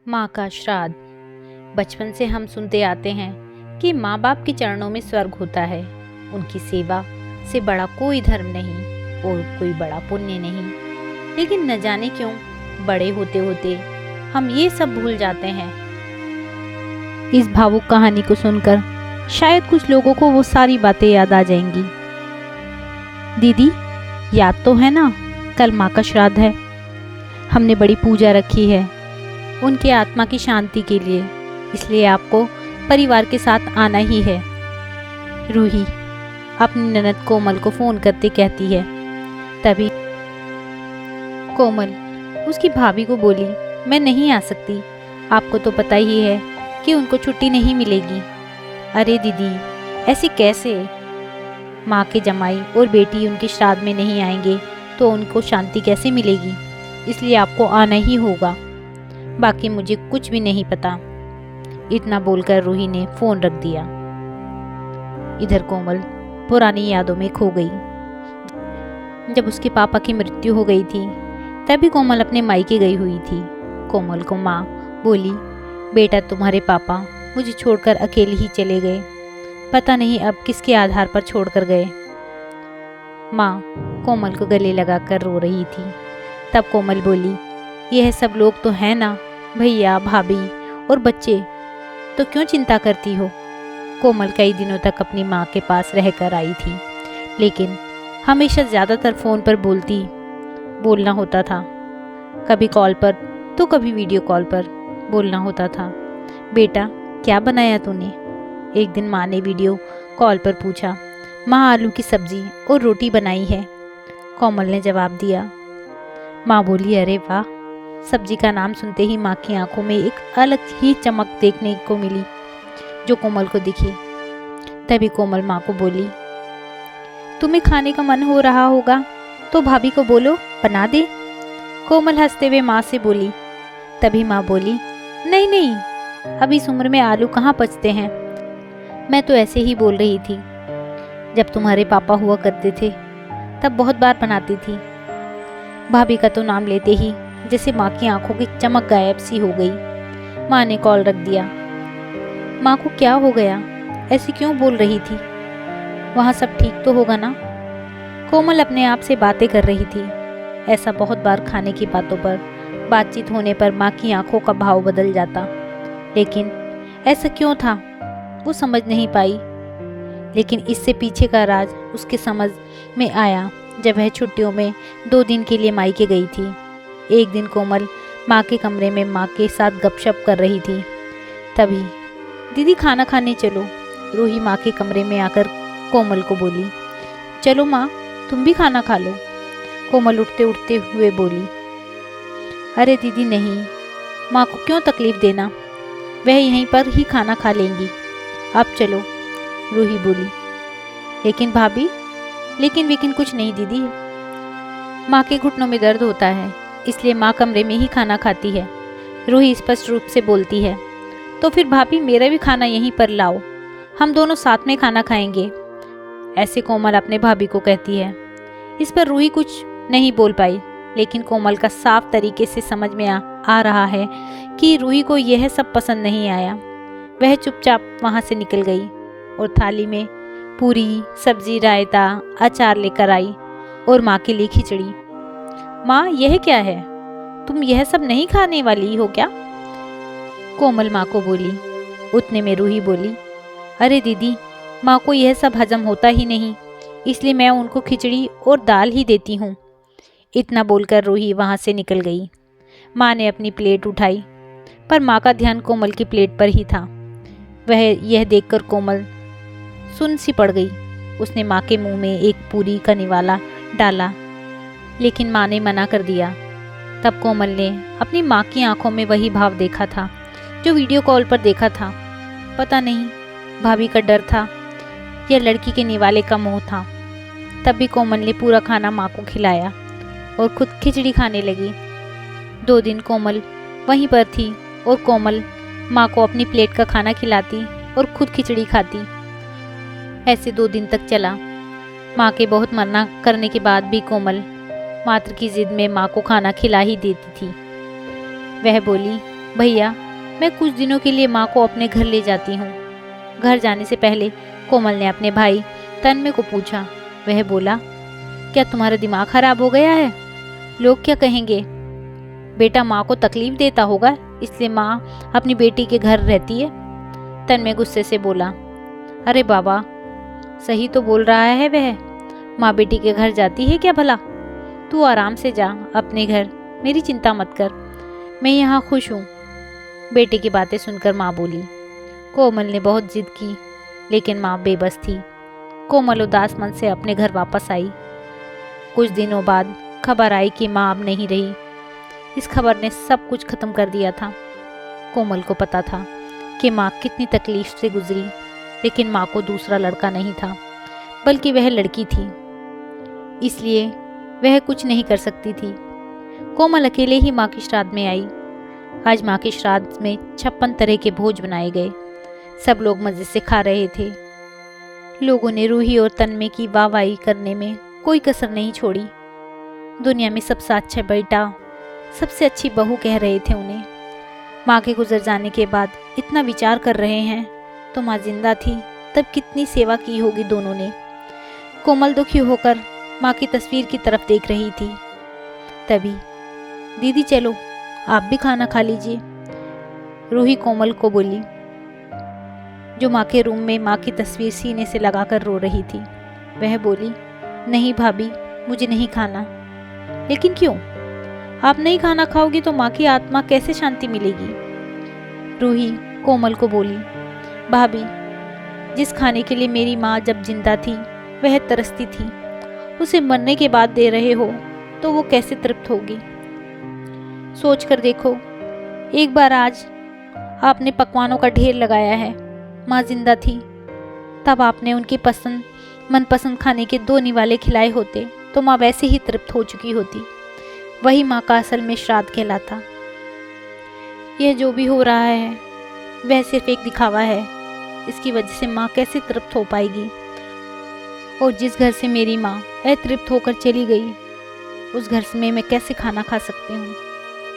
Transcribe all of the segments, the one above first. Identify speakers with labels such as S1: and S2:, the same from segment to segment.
S1: माँ का श्राद्ध। बचपन से हम सुनते आते हैं कि माँ बाप के चरणों में स्वर्ग होता है। उनकी सेवा से बड़ा कोई धर्म नहीं और कोई बड़ा पुण्य नहीं। लेकिन न जाने क्यों बड़े होते होते हम ये सब भूल जाते हैं। इस भावुक कहानी को सुनकर शायद कुछ लोगों को वो सारी बातें याद आ जाएंगी। दीदी, याद तो है ना, कल माँ का श्राद्ध है। हमने बड़ी पूजा रखी है उनके आत्मा की शांति के लिए, इसलिए आपको परिवार के साथ आना ही है। रूही अपनी ननद कोमल को फोन करते कहती है। तभी कोमल उसकी भाभी को बोली, मैं नहीं आ सकती, आपको तो पता ही है कि उनको छुट्टी नहीं मिलेगी। अरे दीदी, ऐसे कैसे? माँ के जमाई और बेटी उनके श्राद्ध में नहीं आएंगे तो उनको शांति कैसे मिलेगी? इसलिए आपको आना ही होगा, बाकी मुझे कुछ भी नहीं पता। इतना बोलकर रूही ने फोन रख दिया। इधर कोमल पुरानी यादों में खो गई। जब उसके पापा की मृत्यु हो गई थी तभी कोमल अपने मायके गई हुई थी। कोमल को माँ बोली, बेटा तुम्हारे पापा मुझे छोड़कर अकेले ही चले गए, पता नहीं अब किसके आधार पर छोड़कर गए। माँ कोमल को गले लगाकर रो रही थी। तब कोमल बोली, यह सब लोग तो है ना, भैया भाभी और बच्चे, तो क्यों चिंता करती हो? कोमल कई दिनों तक अपनी माँ के पास रहकर आई थी, लेकिन हमेशा ज़्यादातर फ़ोन पर बोलना होता था। कभी कॉल पर तो कभी वीडियो कॉल पर बोलना होता था। बेटा क्या बनाया तूने? एक दिन माँ ने वीडियो कॉल पर पूछा। माँ आलू की सब्जी और रोटी बनाई है, कोमल ने जवाब दिया। माँ बोली, अरे वाह। सब्जी का नाम सुनते ही माँ की आंखों में एक अलग ही चमक देखने को मिली जो कोमल को दिखी। तभी कोमल माँ को बोली, तुम्हें खाने का मन हो रहा होगा तो भाभी को बोलो बना दे। कोमल हंसते हुए माँ से बोली। तभी माँ बोली, नहीं नहीं, अब इस उम्र में आलू कहाँ पचते हैं, मैं तो ऐसे ही बोल रही थी। जब तुम्हारे पापा हुआ करते थे तब बहुत बार बनाती थी। भाभी का तो नाम लेते ही जैसे माँ की आंखों की चमक गायब सी हो गई। माँ ने कॉल रख दिया। माँ को क्या हो गया, ऐसी क्यों बोल रही थी? वहाँ सब ठीक तो होगा ना? कोमल अपने आप से बातें कर रही थी। ऐसा बहुत बार खाने की बातों पर बातचीत होने पर माँ की आंखों का भाव बदल जाता, लेकिन ऐसा क्यों था वो समझ नहीं पाई। लेकिन इससे पीछे का राज उसके समझ में आया जब वह छुट्टियों में 2 दिन के लिए मायके गई थी। एक दिन कोमल माँ के कमरे में माँ के साथ गपशप कर रही थी। तभी दीदी खाना खाने चलो। रूही माँ के कमरे में आकर कोमल को बोली, चलो माँ तुम भी खाना खा लो। कोमल उठते उठते हुए बोली, अरे दीदी नहीं, माँ को क्यों तकलीफ देना, वह यहीं पर ही खाना खा लेंगी, आप चलो। रूही बोली, लेकिन भाभी। लेकिन कुछ नहीं दीदी, माँ के घुटनों में दर्द होता है, इसलिए माँ कमरे में ही खाना खाती है। रूही स्पष्ट रूप से बोलती है। तो फिर भाभी मेरा भी खाना यहीं पर लाओ, हम दोनों साथ में खाना खाएंगे, ऐसे कोमल अपने भाभी को कहती है। इस पर रूही कुछ नहीं बोल पाई, लेकिन कोमल का साफ तरीके से समझ में आ रहा है कि रूही को यह सब पसंद नहीं आया। वह चुपचाप वहाँ से निकल गई और थाली में पूरी सब्जी, रायता, अचार लेकर आई और माँ के लिए खिचड़ी। माँ यह क्या है, तुम यह सब नहीं खाने वाली हो क्या? कोमल माँ को बोली। उतने में रूही बोली, अरे दीदी, माँ को यह सब हजम होता ही नहीं, इसलिए मैं उनको खिचड़ी और दाल ही देती हूँ। इतना बोलकर रूही वहाँ से निकल गई। माँ ने अपनी प्लेट उठाई, पर माँ का ध्यान कोमल की प्लेट पर ही था। वह यह देखकर कोमल सुन सी पड़ गई। उसने माँ के मुंह में एक पूरी का निवाला डाला, लेकिन माँ ने मना कर दिया। तब कोमल ने अपनी माँ की आंखों में वही भाव देखा था जो वीडियो कॉल पर देखा था। पता नहीं भाभी का डर था या लड़की के निवाले का मोह था। तब भी कोमल ने पूरा खाना माँ को खिलाया और खुद खिचड़ी खाने लगी। 2 दिन कोमल वहीं पर थी और कोमल माँ को अपनी प्लेट का खाना खिलाती और खुद खिचड़ी खाती। ऐसे 2 दिन तक चला। माँ के बहुत मना करने के बाद भी कोमल मात्र की जिद में माँ को खाना खिला ही देती थी। वह बोली, भैया, मैं कुछ दिनों के लिए माँ को अपने घर ले जाती हूँ। घर जाने से पहले कोमल ने अपने भाई तन्मय को पूछा। वह बोला, क्या तुम्हारा दिमाग खराब हो गया है? लोग क्या कहेंगे? बेटा माँ को तकलीफ देता होगा, इसलिए माँ अपनी बेटी के घर रहती है। तन्मय गुस्से से बोला, अरे बाबा, सही तो बोल रहा है वह। माँ बेटी के घर जाती है क्या भला? तू आराम से जा अपने घर, मेरी चिंता मत कर, मैं यहाँ खुश हूँ। बेटे की बातें सुनकर माँ बोली। कोमल ने बहुत जिद की, लेकिन माँ बेबस थी। कोमल उदास मन से अपने घर वापस आई। कुछ दिनों बाद खबर आई कि माँ अब नहीं रही। इस खबर ने सब कुछ खत्म कर दिया था। कोमल को पता था कि माँ कितनी तकलीफ से गुजरी, लेकिन माँ को दूसरा लड़का नहीं था, बल्कि वह लड़की थी, इसलिए वह कुछ नहीं कर सकती थी। कोमल अकेले ही माँ के श्राद्ध में आई। आज माँ के श्राद्ध में 56 तरह के भोज बनाए गए। सब लोग मजे से खा रहे थे। लोगों ने रूही और तन्मय की वाहवाही करने में कोई कसर नहीं छोड़ी। दुनिया में सबसे अच्छा बेटा, सबसे अच्छी बहू कह रहे थे उन्हें। माँ के गुजर जाने के बाद इतना विचार कर रहे हैं, तो माँ जिंदा थी तब कितनी सेवा की होगी दोनों ने। कोमल दुखी होकर माँ की तस्वीर की तरफ देख रही थी। तभी, दीदी चलो, आप भी खाना खा लीजिए, रूही कोमल को बोली, जो माँ के रूम में माँ की तस्वीर सीने से लगाकर रो रही थी। वह बोली, नहीं भाभी, मुझे नहीं खाना। लेकिन क्यों? आप नहीं खाना खाओगी तो माँ की आत्मा कैसे शांति मिलेगी? रूही कोमल को बोली, भाभी, जिस खाने के लिए मेरी माँ जब जिंदा थी वह तरसती थी, उसे मरने के बाद दे रहे हो तो वो कैसे तृप्त होगी? सोच कर देखो, एक बार आज आपने पकवानों का ढेर लगाया है। माँ जिंदा थी तब आपने उनकी मनपसंद खाने के 2 निवाले खिलाए होते तो माँ वैसे ही तृप्त हो चुकी होती। वही माँ का असल में श्राद्ध कहलाता। यह जो भी हो रहा है वह सिर्फ एक दिखावा है। इसकी वजह से माँ कैसे तृप्त हो पाएगी? और जिस घर से मेरी माँ अतृप्त होकर चली गई, उस घर से मैं कैसे खाना खा सकती हूँ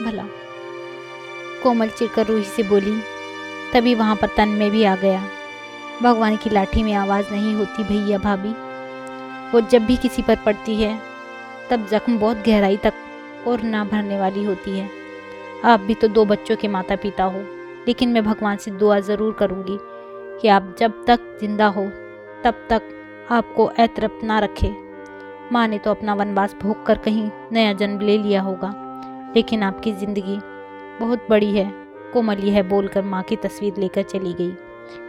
S1: भला? कोमल चिढ़कर रूही से बोली। तभी वहाँ पर तन्मय भी आ गया। भगवान की लाठी में आवाज़ नहीं होती भैया भाभी, वो जब भी किसी पर पड़ती है तब जख्म बहुत गहराई तक और ना भरने वाली होती है। आप भी तो 2 बच्चों के माता पिता हो, लेकिन मैं भगवान से दुआ ज़रूर करूँगी कि आप जब तक जिंदा हो तब तक आपको अतृप्त ना रखे। माँ ने तो अपना वनवास भोग कर कहीं नया जन्म ले लिया होगा, लेकिन आपकी ज़िंदगी बहुत बड़ी है। कोमल यह बोलकर माँ की तस्वीर लेकर चली गई।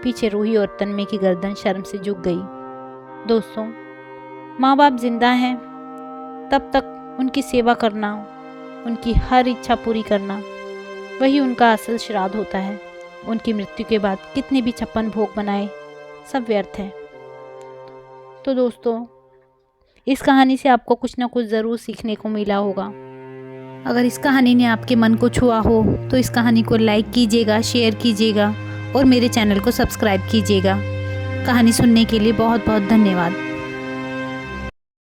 S1: पीछे रूही और तन्मय की गर्दन शर्म से झुक गई। दोस्तों, माँ बाप जिंदा हैं तब तक उनकी सेवा करना, उनकी हर इच्छा पूरी करना, वही उनका असल श्राद्ध होता है। उनकी मृत्यु के बाद कितने भी 56 भोग बनाए, सब व्यर्थ है। तो दोस्तों, इस कहानी से आपको कुछ ना कुछ ज़रूर सीखने को मिला होगा। अगर इस कहानी ने आपके मन को छुआ हो तो इस कहानी को लाइक कीजिएगा, शेयर कीजिएगा और मेरे चैनल को सब्सक्राइब कीजिएगा। कहानी सुनने के लिए बहुत बहुत धन्यवाद।